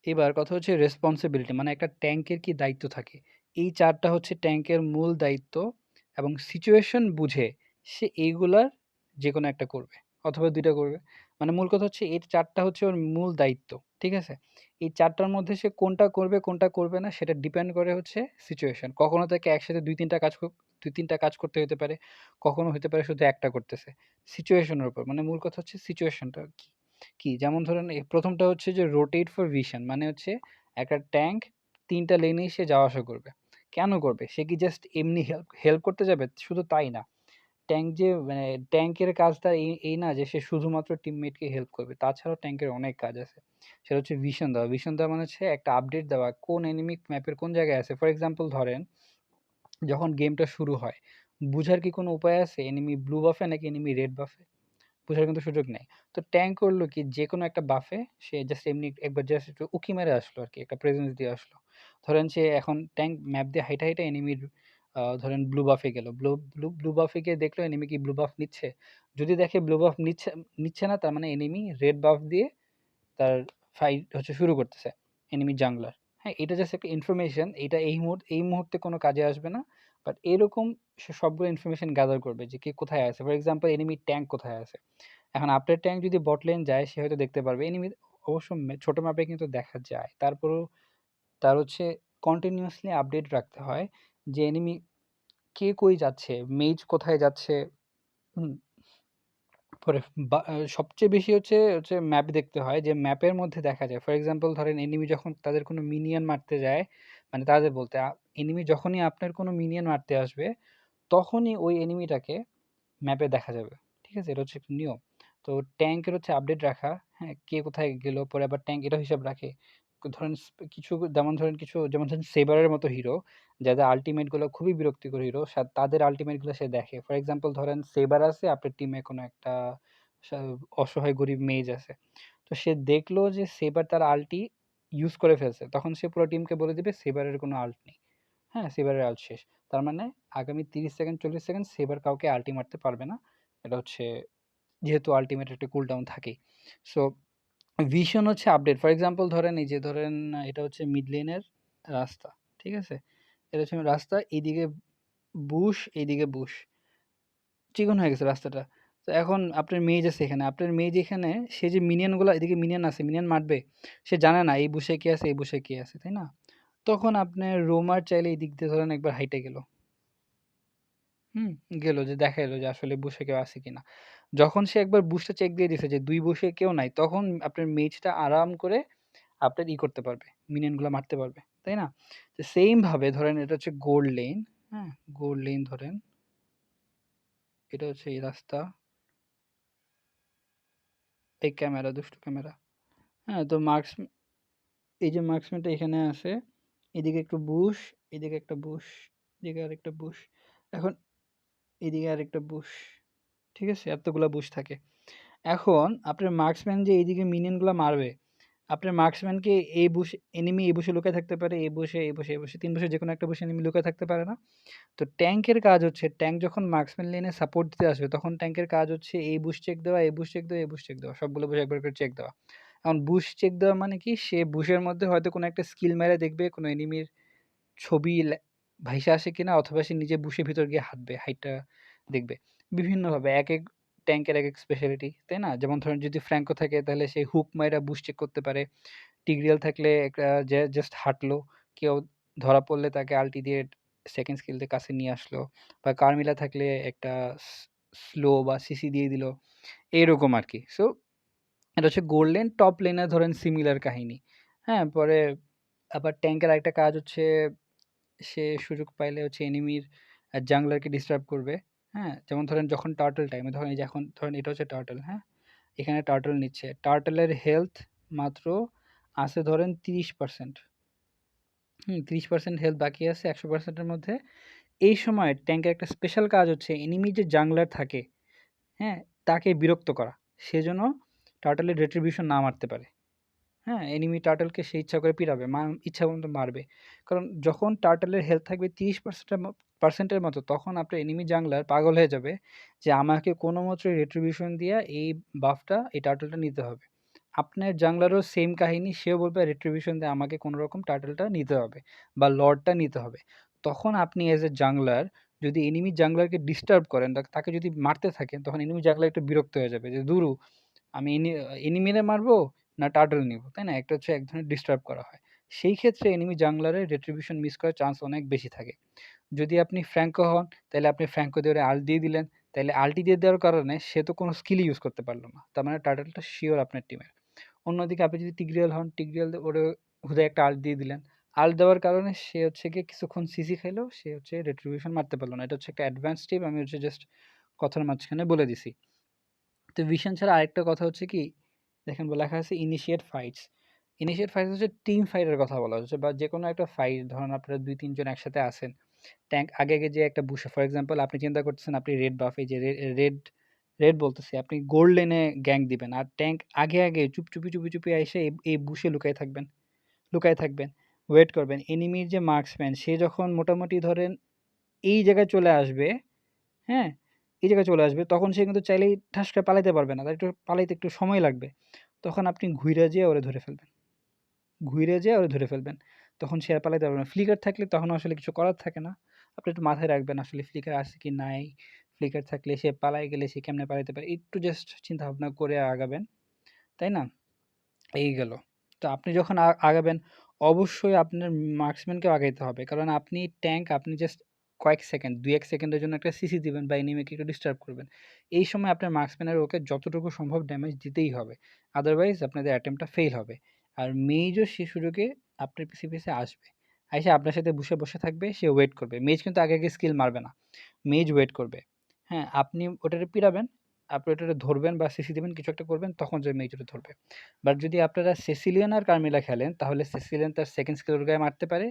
এবার কথা হচ্ছে রেসপন্সিবিলিটি মানে একটা ট্যাঙ্কের কি দায়িত্ব থাকে। এই ৪ টা হচ্ছে ট্যাঙ্কের মূল দায়িত্ব এবং সিচুয়েশন বুঝে সে এইগুলার যেকোনো একটা করবে অথবা ২ টা করবে। মানে মূল কথা হচ্ছে এই ৪ টা হচ্ছে ওর মূল দায়িত্ব। ঠিক আছে? এই ৪ টার মধ্যে সে কোনটা করবে, কোনটা করবে না সেটা ডিপেন্ড করে হচ্ছে সিচুয়েশন। কখনো তাকে একসাথে ২-৩ টা কাজ ২-৩ টা কাজ করতে হতে পারে। কখনো হতে পারে শুধু একটা করতেছে। সিচুয়েশনের উপর মানে মূল কথা হচ্ছে সিচুয়েশনটা কি? যেমন ধরেন ১ম টা হচ্ছে যে রোটেট ফর ভিশন মানে হচ্ছে একটা ট্যাঙ্ক ৩ টা লেনেই সে যাওয়া আসা করবে। কেন করবে? সে কি জাস্ট এমনি হেল্প হেল্প করতে যাবে? শুধু তাই না। ট্যাঙ্ক যে মানে ট্যাঙ্কের কাজটা এই না যে সে শুধুমাত্র টিমমেটকে হেল্প করবে। তাছাড়াও ট্যাঙ্কের অনেক কাজ আছে। সেটা হচ্ছে ভিশন দেওয়া। ভিশন দেওয়া মানে হচ্ছে একটা আপডেট দেওয়া। কোন এনিমি ম্যাপের কোন জায়গায় আছে। ফর এক্সাম্পল ধরেন যখন গেমটা শুরু হয়, বুঝার কি কোনো উপায় আছে এনিমি ব্লু বাফে নাকি এনিমি রেড বাফে? বোঝার কিন্তু সুযোগ নেই। তো ট্যাঙ্ক করলো কি যেকোনো একটা বাফে সে জাস্ট এমনি একবার জাস্ট একটু উঁকি মেরে আসলো আরকি। একটা প্রেজেন্স দিয়ে আসলো। ধরেন সে এখন ট্যাঙ্ক ম্যাপ দিয়ে হাইটা, হাইটা এনিমির ধরেন ব্লু বাফে গেল। ব্লু বাফে গিয়ে দেখলো এনিমি কি ব্লু বাফ নিচ্ছে। যদি দেখে ব্লু বাফ নিচ্ছে না তার মানে এনিমি রেড বাফ দিয়ে তার ফাইট হচ্ছে শুরু করতেছে। এনিমি জাংলার। হ্যাঁ? এটা জাস্ট একটা ইনফরমেশন। এটা এই মুহূর্তে কোনো কাজে আসবে না। বাট এরকম সে সবগুলো ইনফরমেশন গ্যাদার করবে যে কে কোথায় আছে। ফর এক্সাম্পল এনিমি ট্যাঙ্ক কোথায় আছে। এখন আপনার ট্যাঙ্ক যদি বট লেন যায় সে হয়তো দেখতে পারবে। এনিমি অবশ্য ছোট ম্যাপে কিন্তু দেখা যায়। তারপরেও তার হচ্ছে কন্টিনিউয়াসলি আপডেট রাখতে হয় যে এনিমি কে কই যাচ্ছে, মেজ কোথায় যাচ্ছে। হুম? পরে সবচেয়ে বেশি হচ্ছে ম্যাপ দেখতে হয় যে ম্যাপের মধ্যে দেখা যায়। ফর এক্সাম্পল ধরেন এনিমি যখন তাদের কোনো মিনিয়ন মারতে যায়, মানে তাদের বলতে এনিমি যখনই আপনার কোনো মিনিয়ন মারতে আসবে, তখনই ওই এনিমিটাকে ম্যাপে দেখা যাবে। ঠিক আছে? এটা হচ্ছে একটা নিয়ম। তো ট্যাঙ্কের হচ্ছে আপডেট রাখা, হ্যাঁ? কে কোথায় গেল, পরে আবার ট্যাঙ্ক এটাও হিসাব রাখে। ধরেন যেমন ধরেন সেবারের মতো হিরো, যাদের আল্টিমেট গুলো খুবই বিরক্তিকর হিরো, তাদের আল্টিমেট গুলো সে দেখে। ফর এক্সাম্পল ধরেন সেবার আছে, আপনার টিমে কোনো একটা সা অসহায় গরিব মেজ আছে। তো সে দেখলো যে সেবার তার আল্টি ইউজ করে ফেলছে। তখন সে পুরো টিমকে বলে দিবে সেবারের কোনো আল্ট নেই। হ্যাঁ? সেবারের আল্ট শেষ। তার মানে আগামী ৩০ সেকেন্ড ৪০ সেকেন্ড সেবার কাউকে আল্টি মারতে পারবে না। এটা হচ্ছে যেহেতু আল্টিমেট একটা কুলডাউন থাকেই। সো ভিশন হচ্ছে আপডেট। ফর এক্সাম্পল ধরেন এই যে ধরেন এটা হচ্ছে মিড লেনের রাস্তা। ঠিক আছে? এটা হচ্ছে রাস্তা এইদিকে বুশ, এইদিকে বুশ। চিকন হয়ে গেছে রাস্তাটা। তো এখন আপনার মেজ আছে এখানে। আপনার মেজ এখানে সে যে মিনিয়ন গুলা এদিকে মিনিয়ন আছে, মিনিয়ন মারবে। সে জানে না এই বুশে কে আছে, এই বুশে কে আছে, তাই না? তখন আপনার রোমার চাইলে এই দিক দিয়ে ধরেন একবার হাইটে গেল। হুম? গেল যে দেখাইলো যে আসলে বুশে কেউ আছে কিনা। যখন সে একবার বুশটা চেক দিয়ে দিছে যে ২ বুশে কেউ নাই, তখন আপনার মেজটা আরাম করে আপনার করতে পারবে। মিনিয়ন গুলা মারতে পারবে। তাই না? তো সেইম ভাবে ধরেন এটা হচ্ছে গোল্ড লেইন, হ্যাঁ? গোল্ড লেইন ধরেন। এটা হচ্ছে এই রাস্তা, এই ক্যামেরা, দুষ্টু ক্যামেরা। হ্যাঁ? তো এই যে মার্কসম্যানটা এখানে আছে। এদিকে একটু বুশ, এদিকে একটা বুশ, এদিকে আরেকটা বুশ। এখন এদিকে আরেকটা বুশ। ঠিক আছে? এতগুলা বুশ থাকে। এখন আপনার মার্কসম্যান যে এইদিকে মিনিয়ন গুলা মারবে, আপনার মার্কসম্যানকে এই বুশ এনিমি এই বুশে লুকায় থাকতে পারে, এই বুশে, এই বুশে, এই বুশে ৩ বুশে যেকোনো একটা বুশে এনিমি লুকায় থাকতে পারে না? তো ট্যাঙ্কের কাজ হচ্ছে ট্যাঙ্ক যখন মার্কসম্যান লেনে সাপোর্ট দিতে আসবে তখন ট্যাঙ্কের কাজ হচ্ছে এই বুশ চেক দেওয়া, এই বুশ চেক দেওয়া, এই বুশ চেক দেওয়া। সবগুলো বুশ একবার করে চেক দেওয়া। এখন বুশ চেক দেওয়া মানে কি? সে বুশের মধ্যে হয়তো কোনো একটা স্কিল মেরে দেখবে কোনো এনিমির ছবি ভাইসা আসে কিনা অথবা সে নিজে বুশের ভিতর গিয়ে হাঁটবে, হাইটা দেখবে। বিভিন্নভাবে একেক ট্যাঙ্কের একেক স্পেশালিটি, তাই না? যেমন ধরেন যদি ফ্র্যাঙ্কো থাকে তাহলে সে হুক মাইরা বুশ চেক করতে পারে। টিগ্রিয়াল থাকলে একটা যে জাস্ট হাঁটলো, কেউ ধরা পড়লে তাকে আল্টি দিয়ে সেকেন্ড স্কিল দিয়ে কাছে নিয়ে আসলো। বা কার্মিলা থাকলে একটা স্লো বা সিসি দিয়ে দিল। এরকম আরকি। সো এটা হচ্ছে গোল্ড লেন, টপ লেনে ধরেন সিমিলার কাহিনী। হ্যাঁ? পরে আবার ট্যাঙ্কের আরেকটা কাজ হচ্ছে সে সুযোগ পাইলে হচ্ছে এনিমির জাংলারকে ডিস্টার্ব করবে। হ্যাঁ? যেমন ধরেন যখন টার্টল টাইমে ধরেন এই যে এখন ধরেন এটা হচ্ছে টার্টল, হ্যাঁ? এখানে টার্টল নিচ্ছে। টার্টলের হেলথ মাত্র আছে ধরেন ৩০%। ৩০% হেলথ বাকি আছে ১০০% এর মধ্যে। এই সময় ট্যাঙ্কের একটা স্পেশাল কাজ হচ্ছে এনিমি যে জাংলার থাকে, হ্যাঁ? তাকে বিরক্ত করা। সে যেন টার্টলের রেট্রিবিউশন না মারতে পারে। হ্যাঁ? এনিমি টার্টলকে সে ইচ্ছা করে পিটাবে, ইচ্ছা মতো মারবে। কারণ যখন টার্টলের হেলথ থাকবে ৩০% পার্সেন্টের মতো তখন আপনার এনিমি জাংলার পাগল হয়ে যাবে যে আমাকে কোনোমতে রেট্রিবিউশন দিয়া এই বাফটা এই টার্টলটা নিতে হবে। আপনার জাংলারও সেম কাহিনী। সেও বলবে রেট্রিবিউশন দিয়ে আমাকে কোনো রকম টার্টলটা নিতে হবে বা লর্ডটা নিতে হবে। তখন আপনি এজ এ জাংলার যদি এনিমি জাংলারকে ডিস্টার্ব করেন, তাকে যদি মারতে থাকেন, তখন এনিমি জাংলার একটু বিরক্ত হয়ে যাবে যে দূরু আমি এনিমিরে মারবো না টার্টল নিবো, তাই না? একটা হচ্ছে এক ধরনের ডিস্টার্ব করা হয়। সেই ক্ষেত্রে এনিমি জাংলারের রেট্রিবিউশন মিস করার চান্স অনেক বেশি থাকে। যদি আপনি ফ্র্যাঙ্কো হন, তাহলে আপনি ফ্র্যাঙ্কো দিয়ে ওরে আল্ট দিয়ে দিলেন। তাইলে আল্টি দিয়ে দেওয়ার কারণে সে তো কোনো স্কিলই ইউজ করতে পারলো না। তার মানে টার্টলটা শিওর আপনার টিমের। অন্যদিকে আপনি যদি টিগ্রিয়াল হন, টিগ্রিয়াল ওরে হুদায় একটা আল্ট দিয়ে দিলেন। আল্ট দেওয়ার কারণে সে হচ্ছে গিয়ে কিছুক্ষণ সিসি খাইলো, সে হচ্ছে রেট্রিবিউশন মারতে পারলো না। এটা হচ্ছে একটা অ্যাডভান্স টিপ, আমি হচ্ছে জাস্ট কথার মাঝখানে বলে দিছি। তো ভিশন ছাড়া আরেকটা কথা হচ্ছে কি, দেখেন লেখা আছে ইনিশিয়েট ফাইটস। ইনিশিয়েট ফাইটস হচ্ছে টিম ফাইটের কথা বলা হচ্ছে, বা যে কোনো একটা ফাইট, ধরুন আপনারা ২-৩ জন একসাথে আছেন। ট্যাঙ্ক আগে, আগে যে একটা বুশে, ফর এক্সাম্পল আপনি চিন্তা করতেছেন আপনি রেড বাফ, এই যে রেড রেড বলতেছি, আপনি গোল্ড লেনে গ্যাং দিবেন। আর ট্যাঙ্ক আগে, আগে চুপি আইসে এই বুশে লুকায়ে থাকবেন, ওয়েট করবেন। এনিমির যে মার্কসম্যান সে যখন মোটামুটি ধরেন এই জায়গায় চলে আসবে, হ্যাঁ? এই জায়গায় চলে আসবে, তখন সে কিন্তু চাইলেই ঠাস করে পালাইতে পারবে না। তার একটু পালাইতে একটু সময় লাগবে। তখন আপনি ঘুইরা যেয়ে ওরে ধরে ফেলবেন। তখন সে আর পালাইতে পারবে না। ফ্লিকার থাকলে তখন আসলে কিছু করার থাকে না। আপনি একটু মাথায় রাখবেন আসলে ফ্লিকার আছে কি নাই। ফ্লিকার থাকলে সে পালায় গেলে সে কেমনে পালাইতে পারে। একটু জাস্ট চিন্তা ভাবনা করে আগাবেন। তাই না? এই গেল। তো আপনি যখন আগাবেন, অবশ্যই আপনার মার্কসম্যানকেও আগাইতে হবে। কারণ আপনি ট্যাঙ্ক, আপনি জাস্ট কয়েক সেকেন্ড, ২-১ সেকেন্ডের জন্য একটা সিসি দিবেন বা এনিমিকে একটু ডিস্টার্ব করবেন। এই সময় আপনার মার্কসম্যানের ওকে যতটুকু সম্ভব ড্যামেজ দিতেই হবে। আদারওয়াইজ আপনাদের অ্যাটেম্পটটা ফেইল হবে। আর মেজও সে সুযোগে আপনার পিছে আসবে। আইসা আপনার সাথে বসে থাকবে, সে ওয়েট করবে। মেজ কিন্তু আগে, আগে স্কিল মারবে না। মেজ ওয়েট করবে। হ্যাঁ, আপনি ওটারে পিটাবেন, আপনি ওটারে ধরবেন বা সিসি দিবেন, কিছু একটা করবেন, তখন যে মেজ ওটা ধরবে। বাট যদি আপনারা সেসিলিয়ান আর কার্মিলা খেলেন, তাহলে সেসিলিয়ান তার সেকেন্ড স্কিলের গায়ে মারতে পারে।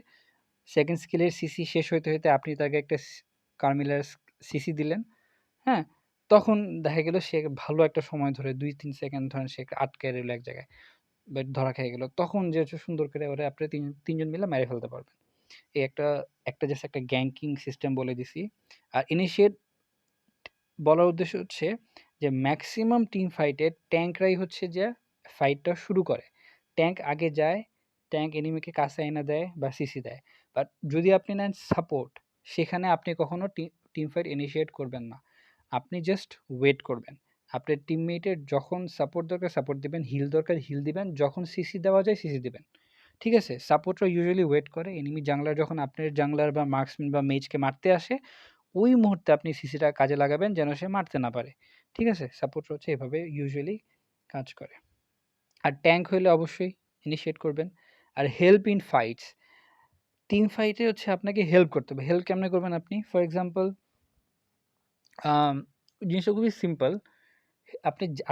সেকেন্ড স্কিলের সিসি শেষ হইতে আপনি তাকে একটা কার্মিলার সিসি দিলেন, হ্যাঁ? তখন দেখা গেল সে ভালো একটা সময় ধরে ২-৩ সেকেন্ড ধরেন সে আটকায় রইল এক জায়গায়, বাট ধরা খেয়ে গেল। তখন যে হচ্ছে সুন্দর করে ওরে আপনি ৩ জন মিলে মেরে ফেলতে পারবেন। এই একটা জাস্ট একটা গ্যাংকিং সিস্টেম বলে দিছি। আর ইনিশিয়েট বলার উদ্দেশ্য হচ্ছে যে ম্যাক্সিমাম টিম ফাইটে ট্যাঙ্করাই হচ্ছে যে ফাইটটা শুরু করে। ট্যাঙ্ক আগে যায়, ট্যাঙ্ক এনিমিকে কাছে আইনা দেয় বা সিসি দেয়। বাট যদি আপনি নেন সাপোর্ট, সেখানে আপনি কখনো টিম ফাইট ইনিশিয়েট করবেন না। আপনি জাস্ট ওয়েট করবেন। আপনার টিমমেটের যখন সাপোর্ট দরকার সাপোর্ট দিবেন, হিল দরকার হিল দিবেন, যখন সিসি দেওয়া যায় সিসি দিবেন। ঠিক আছে? সাপোর্টরা ইউজুয়ালি ওয়েট করে। এনিমি জাংলার যখন আপনার জাংলার বা মার্কসম্যান বা মেজকে মারতে আসে, ওই মুহূর্তে আপনি সিসিটা কাজে লাগাবেন যেন সে মারতে না পারে। ঠিক আছে? সাপোর্ট হচ্ছে এভাবে ইউজুয়ালি কাজ করে। আর ট্যাঙ্ক হইলে অবশ্যই ইনিশিয়েট করবেন। আর হেল্প ইন ফাইটস, টিম ফাইটে হচ্ছে আপনাকে হেল্প করতে হবে। হেল্প কেমনে করবেন আপনি? ফর এক্সাম্পল আম জিনিসটা খুবই সিম্পল।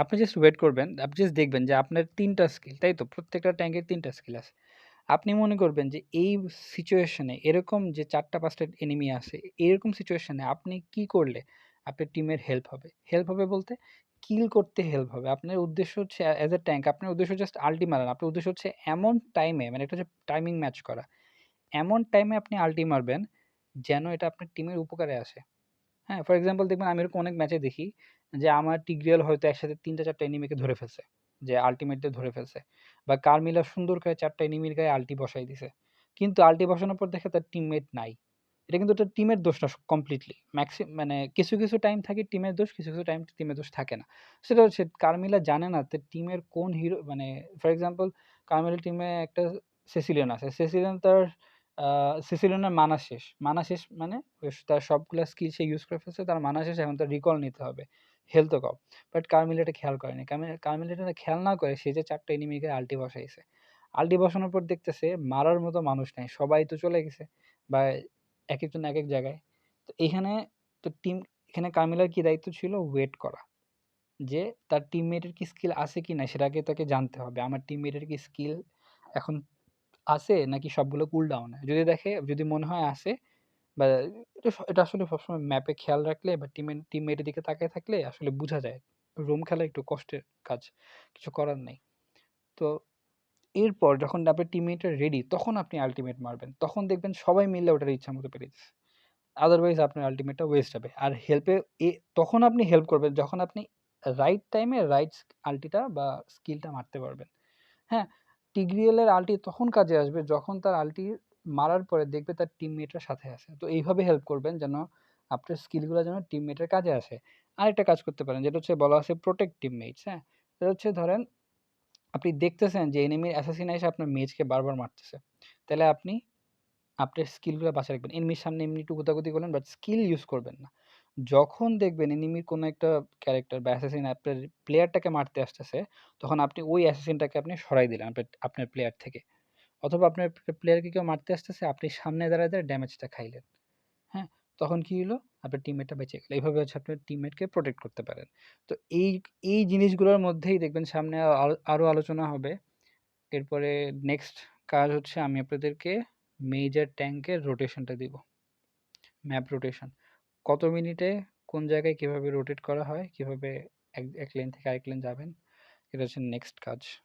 আপনি জাস্ট ওয়েট করবেন। আপনি জাস্ট দেখবেন যে আপনার ৩ টা স্কিল, তাই তো? প্রত্যেকটা ট্যাঙ্কের ৩ টা স্কিল আছে। আপনি মনে করবেন যে এই সিচুয়েশনে এরকম যে ৪টা ৫টা এনিমি আছে, এরকম সিচুয়েশনে আপনি কি করলে আপনার টিমের হেল্প হবে? হেল্প হবে বলতে কিল করতে হেল্প হবে। আপনার উদ্দেশ্য হচ্ছে অ্যাজ এ ট্যাঙ্ক আপনার উদ্দেশ্য জাস্ট আল্টি মারা না। আপনার উদ্দেশ্য হচ্ছে এমন টাইমে, মানে একটা হচ্ছে টাইমিং ম্যাচ করা। এমন টাইমে আপনি আল্টি মারবেন যেন এটা আপনার টিমের উপকারে আসে। হ্যাঁ, ফর এক্সাম্পল দেখবেন আমি এরকম অনেক ম্যাচে দেখি যে আমার টিগ্রিয়াল হয়তো একসাথে ৩টা ৪টা এনিমিকে ধরে ফেলছে। যে আল্টিমেট দিয়ে ধরে ফেলছে। বা কার্মিলা সুন্দর করে ৪টা এনিমির গায়ে আল্টি বসায় দিছে। কিন্তু আল্টি বসানোর পর দেখে তার টিমমেট নাই। এটা কিন্তু তার টিমের দোষ না কমপ্লিটলি। মানে কিছু টাইম থাকে টিমের দোষ, কিছু টাইম টিমের দোষ থাকে না। সেটা হচ্ছে কার্মিলা জানে না তার টিমের কোন হিরো, মানে ফর এক্সাম্পল কার্মিলার টিমে একটা সেসিলিয়ন আছে। সেসিলিয়ন তার আ সিসিলিয়নের মানা শেষ। মানা শেষ মানে তার সবগুলা স্কিল সে ইউজ করে ফেলছে। তার মানা শেষ, এখন তার রিকল নিতে হবে। হেলথও কম। বাট কার্মিলা এটা খেয়াল করেনি। কার্মিলা এটা খেয়াল না করে সে যে ৪ টা এনিমিকে আল্টি বসাইছে। আল্টি বসানোর পর দেখতেছে মারার মতো মানুষ নাই। সবাই তো চলে গেছে বা একেকজন একেক জায়গায়। তো এখানে তো এখানে কার্মিলার কি দায়িত্ব ছিল? ওয়েট করা। যে তার টিমমেটের কি স্কিল আছে কিনা সেটা আগে তাকে জানতে হবে। আমার টিমমেটের কি স্কিল এখন আছে নাকি সবগুলো কুল ডাউনে? যদি মনে হয় আছে, বা এটা আসলে সবসময় ম্যাপে খেয়াল রাখলে বা টিমমেটের দিকে তাকিয়ে থাকলে আসলে বুঝা যায়। রুম খেলা একটু কষ্টের কাজ। কিছু করার নেই। তো এরপর যখন আপনার টিমমেটরা রেডি, তখন আপনি আল্টিমেট মারবেন। তখন দেখবেন সবাই মিলে ওটার ইচ্ছামত পেরে দিছে। আদারওয়াইজ আপনার আল্টিমেটটা ওয়েস্ট হবে। আর তখন আপনি হেল্প করবেন যখন আপনি রাইট টাইমে রাইট আল্টিটা বা স্কিলটা মারতে পারবেন। হ্যাঁ, টিগ্রিয়েলের আল্টি তখন কাজে আসবে যখন তার আল্টি মারার পরে দেখবে তার টিমমেটরা সাথে আছে। তো এইভাবে হেল্প করবেন যেন আপনার স্কিলগুলো যেন টিমমেটের কাজে আসে। আরেকটা কাজ করতে পারেন যেটা হচ্ছে বলা আছে প্রোটেক্ট টিমমেটস, হ্যাঁ? সেটা হচ্ছে ধরেন আপনি দেখতেছেন যে এনিমির অ্যাসাসিন এসে আপনার মেজকে বারবার মারতেছে। তাহলে আপনি আপনার স্কিলগুলো বাঁচায় রাখবেন। এনিমির সামনে এমনি একটু গুতাগুতি করলেন বাট স্কিল ইউজ করবেন না। যখন দেখবেন এনিমির কোনো একটা ক্যারেক্টার বা অ্যাসাসিন আপনার প্লেয়ারটাকে মারতে আসতেছে, তখন আপনি ওই অ্যাসাসিনটাকে আপনি সরাই দিলেন আপনার প্লেয়ার থেকে। অথবা আপনার প্লেয়ারকে কেউ মারতে আসতেছে, আপনি সামনে দাঁড়ায় ড্যামেজটা খাইলেন। হ্যাঁ? তখন কি হলো? আপনার টিমমেটটা বেঁচে গেল। এভাবে হচ্ছে আপনার টিমমেটকে প্রোটেক্ট করতে পারেন। তো এই জিনিসগুলোর মধ্যেই দেখবেন সামনে আরো আলোচনা হবে। এরপরে নেক্সট কাজ হচ্ছে আমি আপনাদেরকে মেজর ট্যাঙ্কের রোটেশনটা দিব। Map rotation. কত মিনিটে কোন জায়গায় কিভাবে রোটেট করা হয়, কিভাবে এক লেন থেকে আরেক লেন যাবেন, এটা হচ্ছে নেক্সট কাজ।